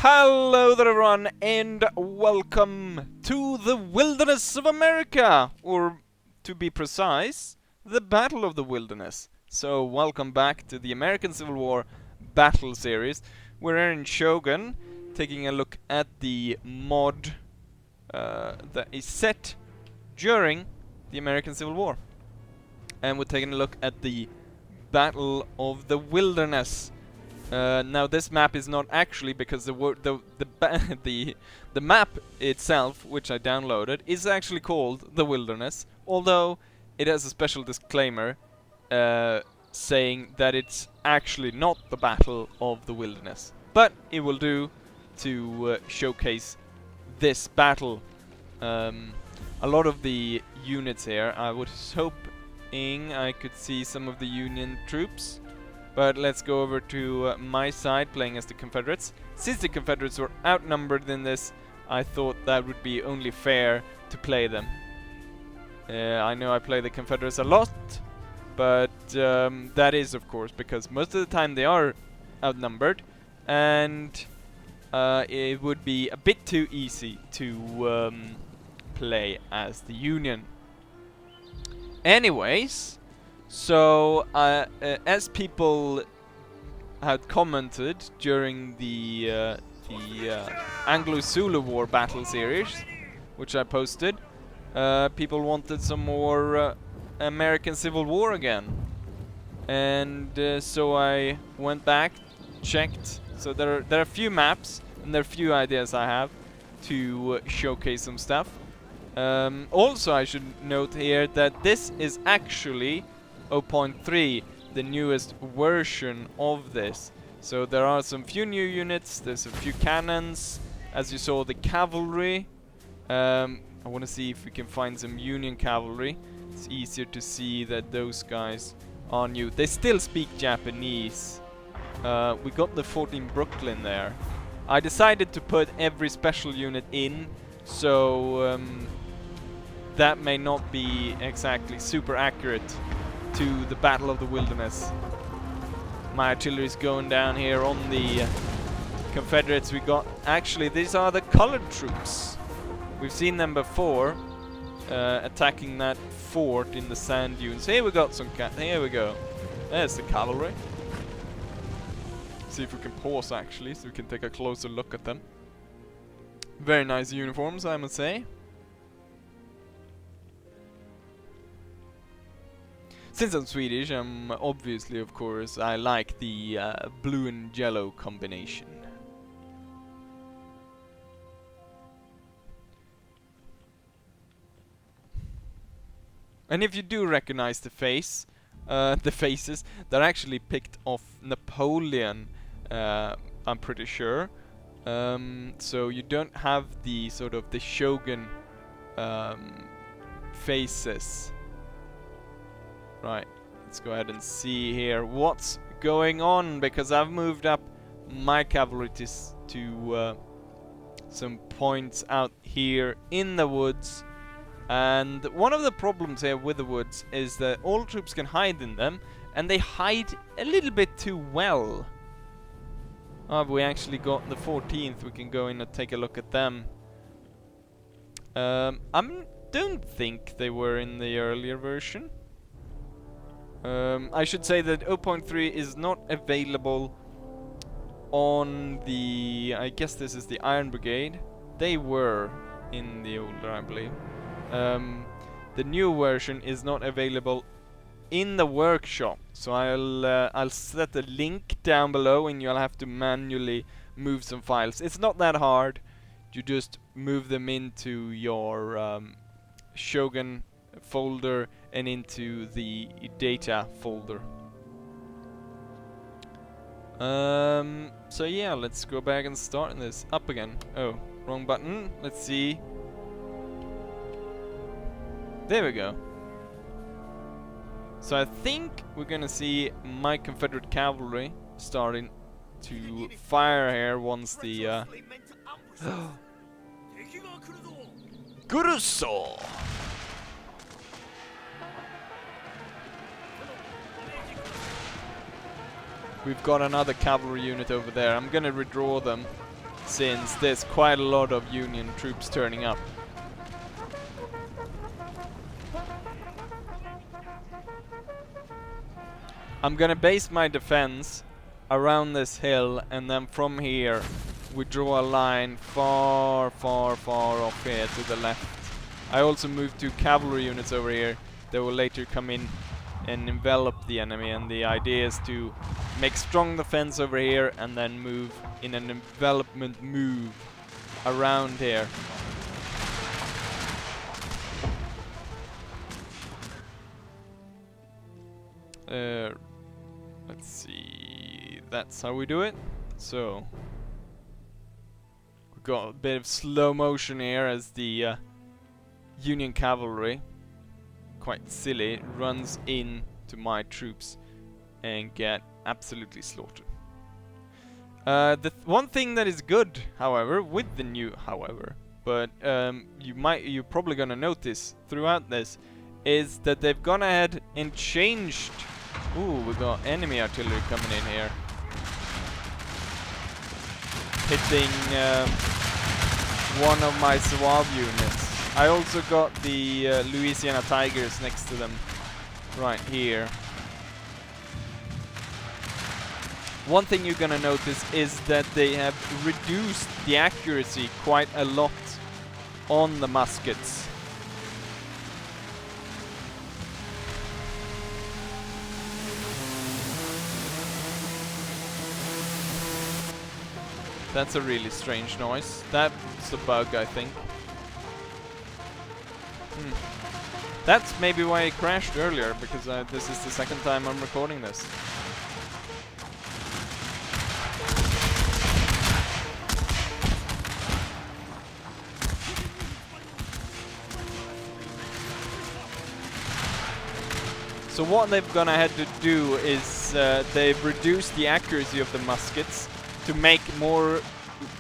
Hello there everyone, and welcome to the Wilderness of America, or to be precise, the Battle of the Wilderness. So welcome back to the American Civil War Battle Series. We're here in Shogun, taking a look at the mod that is set during the American Civil War. And we're taking a look at the Battle of the Wilderness. Now this map is not actually, because the map itself, which I downloaded, is actually called the Wilderness, although it has a special disclaimer saying that it's actually not the Battle of the Wilderness. But it will do to showcase this battle. A lot of the units here, I was hoping I could see some of the Union troops. But let's go over to my side, playing as the Confederates. Since the Confederates were outnumbered in this, I thought that would be only fair to play them. I know I play the Confederates a lot, but that is of course because most of the time they are outnumbered, and it would be a bit too easy to play as the Union. Anyways, so, as people had commented during the Anglo-Zulu War battle series, which I posted, people wanted some more American Civil War again. And so I went back, checked. So there are a few maps, and there are a few ideas I have to showcase some stuff. Also, I should note here that this is actually 0.3, the newest version of this. So there are some few new units, there's a few cannons, as you saw the cavalry. I want to see if we can find some Union cavalry. It's easier to see that those guys are new. They still speak Japanese. We got the 14 Brooklyn there. I decided to put every special unit in, so that may not be exactly super accurate to the Battle of the Wilderness. My artillery is going down here on the Confederates. We got, actually these are the colored troops. We've seen them before attacking that fort in the sand dunes. Here we got some here we go. There's the cavalry. See if we can pause actually, so we can take a closer look at them. Very nice uniforms, I must say. Since I'm Swedish, obviously, of course, I like the blue and yellow combination. And if you do recognize the face, the faces, they're actually picked off Napoleon, I'm pretty sure. So you don't have the sort of the Shogun faces. Right, let's go ahead and see here what's going on, because I've moved up my cavalry to some points out here in the woods. And one of the problems here with the woods is that all troops can hide in them, and they hide a little bit too well. Oh, we actually got the 14th, we can go in and take a look at them. I don't think they were in the earlier version. I should say that 0.3 is not available on the... I guess this is the Iron Brigade. They were in the older, I believe. The new version is not available in the workshop. So I'll set a link down below, and you'll have to manually move some files. It's not that hard. You just move them into your Shogun folder and into the data folder. So yeah, let's go back and start this up again. Oh, wrong button. Let's see. There we go. So I think we're gonna see my Confederate cavalry starting to fire here once the Guruso! We've got another cavalry unit over there. I'm gonna redraw them. since there's quite a lot of Union troops turning up. I'm gonna base my defense around this hill, and then from here we draw a line far off here to the left. I also moved 2 cavalry units over here that will later come in and envelop the enemy, and the idea is to make strong defense over here and then move in an envelopment move around here. Let's see, that's how we do it. So we've got a bit of slow motion here as the Union cavalry, quite silly, runs in to my troops and get absolutely slaughtered. The one thing that is good, however, with the new but you're probably gonna notice throughout this, is that they've gone ahead and changed. Ooh, we got enemy artillery coming in here, hitting one of my Zouave units. I also got the Louisiana Tigers next to them, right here. One thing you're gonna notice is that they have reduced the accuracy quite a lot on the muskets. That's a really strange noise. That's a bug, I think. That's maybe why it crashed earlier, because this is the second time I'm recording this. So what they've gone ahead to do is they've reduced the accuracy of the muskets to make more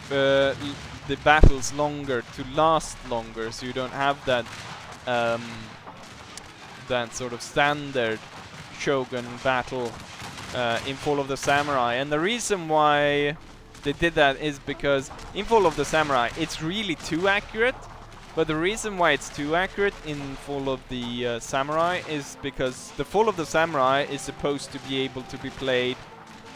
the battles longer, to last longer, so you don't have that that sort of standard Shogun battle in Fall of the Samurai. And the reason why they did that is because in Fall of the Samurai it's really too accurate. But the reason why it's too accurate in Fall of the Samurai is because the Fall of the Samurai is supposed to be able to be played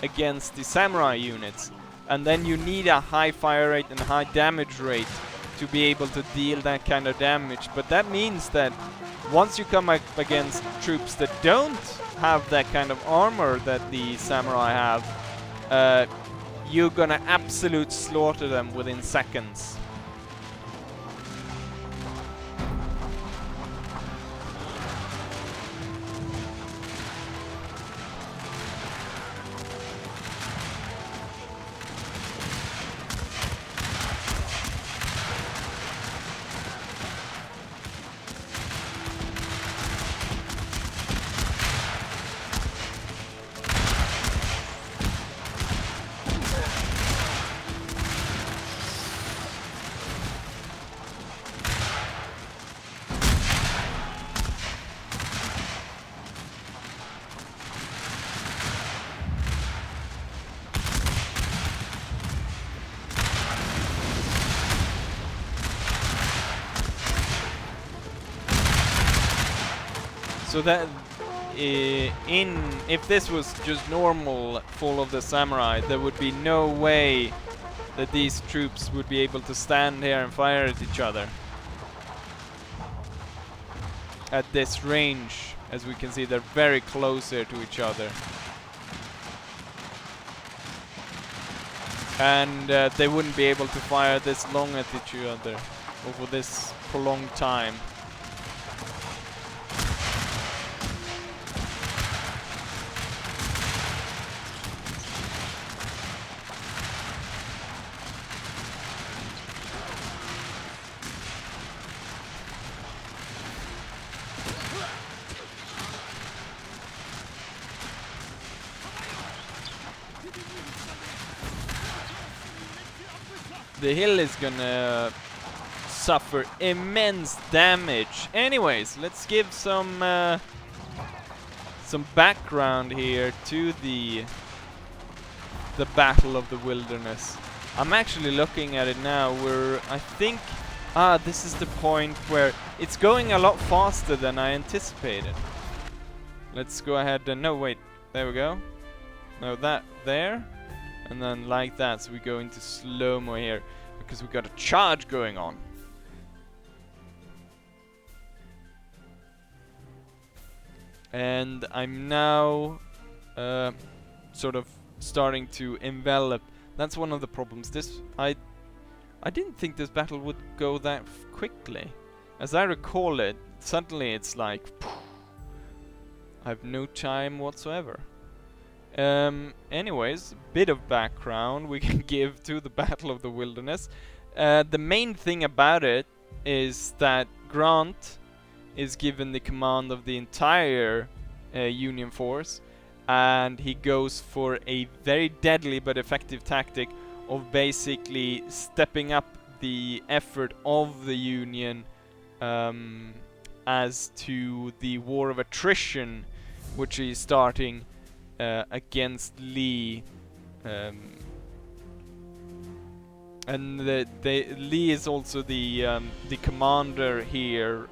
against the samurai units, and then you need a high fire rate and high damage rate to be able to deal that kind of damage. But that means that once you come up against troops that don't have that kind of armor that the samurai have, you're gonna absolute slaughter them within seconds. So that if this was just normal Fall of the Samurai, there would be no way that these troops would be able to stand here and fire at each other at this range. As we can see, they're very close here to each other, and they wouldn't be able to fire this long at each other over this prolonged time. The hill is gonna suffer immense damage. Anyways, let's give some background here to the Battle of the Wilderness. I'm actually looking at it now where I think... this is the point where it's going a lot faster than I anticipated. Let's go ahead and... No, wait. There we go. No, that there. And then like that. So we go into slow-mo here. Because we got a charge going on. And I'm now sort of starting to envelop. That's one of the problems. I didn't think this battle would go that quickly. As I recall it, suddenly it's like... I have no time whatsoever. Anyways, a bit of background we can give to the Battle of the Wilderness. The main thing about it is that Grant is given the command of the entire Union force, and he goes for a very deadly but effective tactic of basically stepping up the effort of the Union as to the war of attrition, which is starting against Lee. And Lee is also the commander here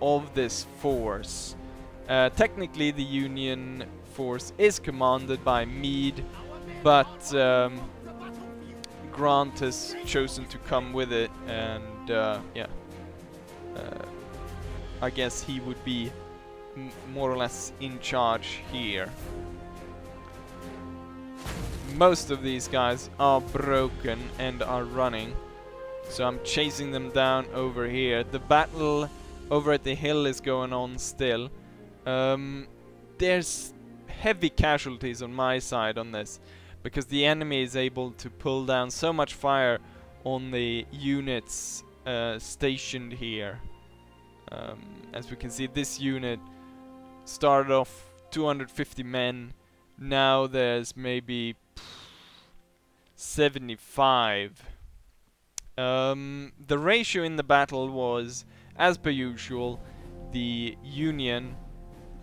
of this force. Technically, the Union force is commanded by Meade, but Grant has chosen to come with it, and yeah, I guess he would be more or less in charge here. Most of these guys are broken and are running, so I'm chasing them down over here. The battle over at the hill is going on still. There's heavy casualties on my side on this, because the enemy is able to pull down so much fire on the units stationed here. As we can see, this unit started off 250 men. Now there's maybe 75. The ratio in the battle was, as per usual, the Union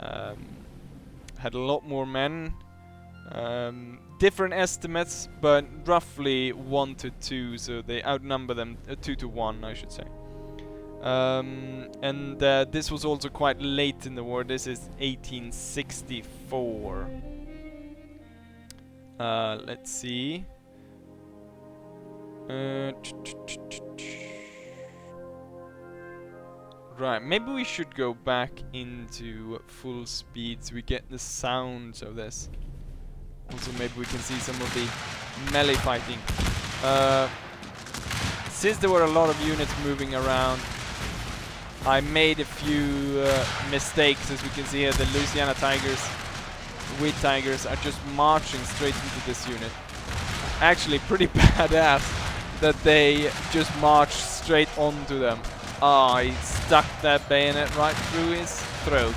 had a lot more men. Different estimates, but roughly 1 to 2, so they outnumber them 2 to 1, I should say. And this was also quite late in the war. This is 1864. Let's see. Right, maybe we should go back into full speed so we get the sounds of this. Also, maybe we can see some of the melee fighting. Since there were a lot of units moving around, I made a few mistakes. As we can see here, the Louisiana Tigers, Wheat Tigers, are just marching straight into this unit. Actually, pretty badass that they just marched straight onto them. Ah, he stuck that bayonet right through his throat.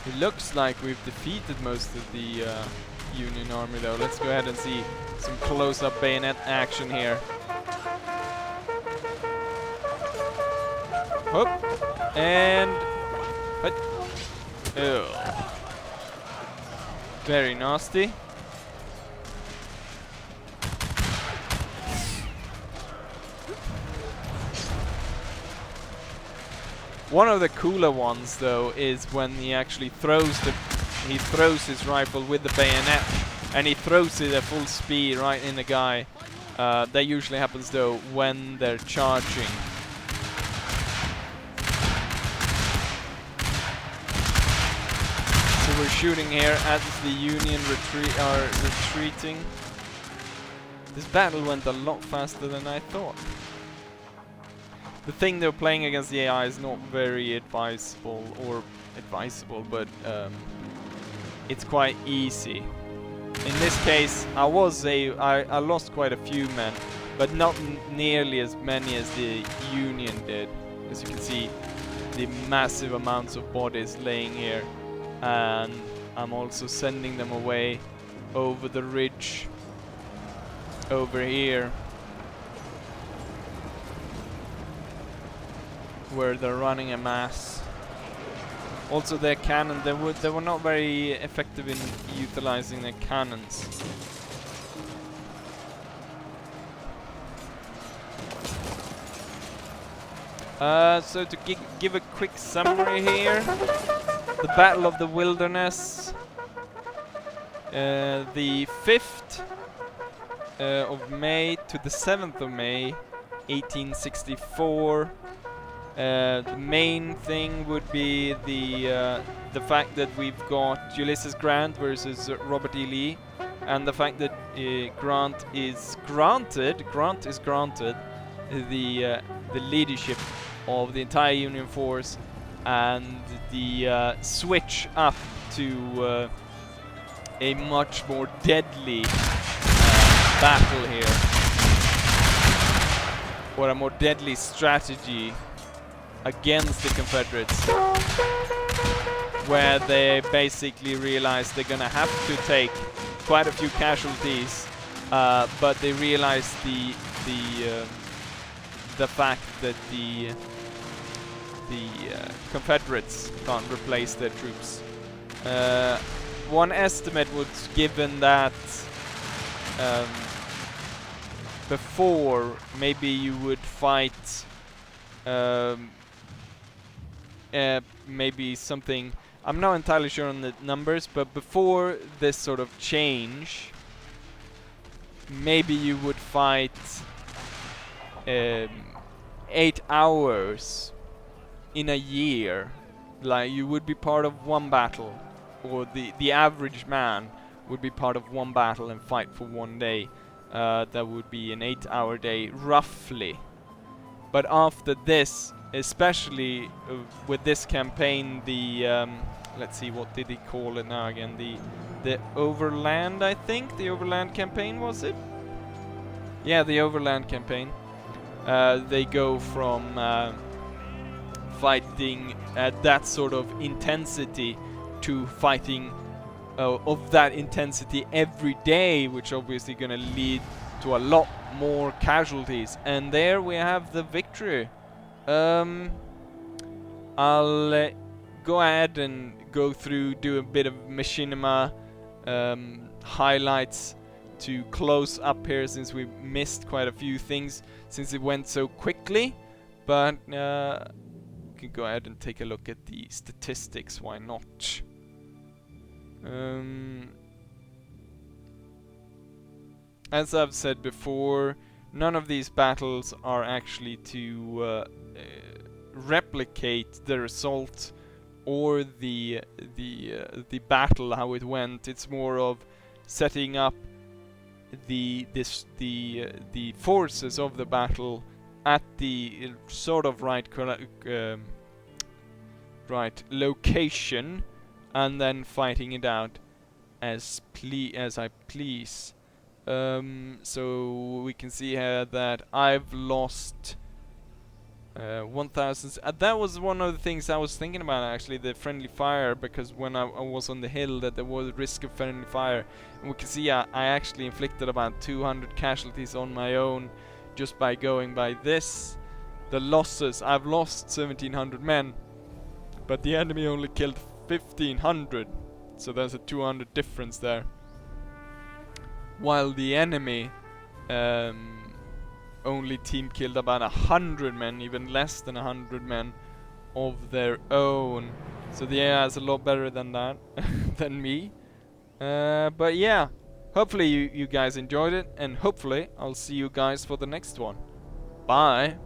It looks like we've defeated most of the Union army though. Let's go ahead and see some close-up bayonet action here. Hoop. And... But, ew. Very nasty. One of the cooler ones though is when he actually throws his rifle with the bayonet, and he throws it at full speed right in the guy. That usually happens though when they're charging. So we're shooting here as the Union are retreating. This battle went a lot faster than I thought. The thing they're playing against the AI is not very advisable, but it's quite easy. In this case, I lost quite a few men, but not nearly as many as the Union did. As you can see, the massive amounts of bodies laying here, and I'm also sending them away over the ridge over here. where they're running a mass. Also their cannon, they were not very effective in utilizing their cannons. So to give a quick summary here, the Battle of the Wilderness, the 5th of May to the 7th of May 1864. The main thing would be the fact that we've got Ulysses Grant versus Robert E. Lee, and the fact that Grant is granted the leadership of the entire Union force, and the switch up to a much more deadly battle here, or a more deadly strategy against the Confederates, where they basically realize they're gonna have to take quite a few casualties, but they realize the fact that the Confederates can't replace their troops. One estimate was given that before, maybe you would fight maybe something, I'm not entirely sure on the numbers, but before this sort of change, maybe you would fight 8 hours in a year. Like, you would be part of one battle, or the average man would be part of one battle and fight for one day. That would be an 8-hour day, roughly. But after this, especially with this campaign, the let's see, what did he call it now again? The Overland, I think? The Overland campaign, was it? Yeah, the Overland campaign. They go from fighting at that sort of intensity to fighting of that intensity every day, which obviously gonna lead to a lot more casualties. And there we have the victory. I'll go ahead and go through, do a bit of machinima highlights to close up here, since we missed quite a few things since it went so quickly. But we can go ahead and take a look at the statistics, why not? As I've said before, none of these battles are actually to replicate the result or the battle, how it went. It's more of setting up the forces of the battle at the sort of right location, and then fighting it out as I please. So we can see here that I've lost 1,000. That was one of the things I was thinking about, actually, the friendly fire, because when I was on the hill, that there was risk of friendly fire, and we can see I actually inflicted about 200 casualties on my own just by going by this. The losses, I've lost 1,700 men, but the enemy only killed 1,500, so there's a 200 difference there. While the enemy only team killed about 100 men, even less than 100 men of their own. So the AI is a lot better than that, than me. But yeah, hopefully you guys enjoyed it, and hopefully I'll see you guys for the next one. Bye!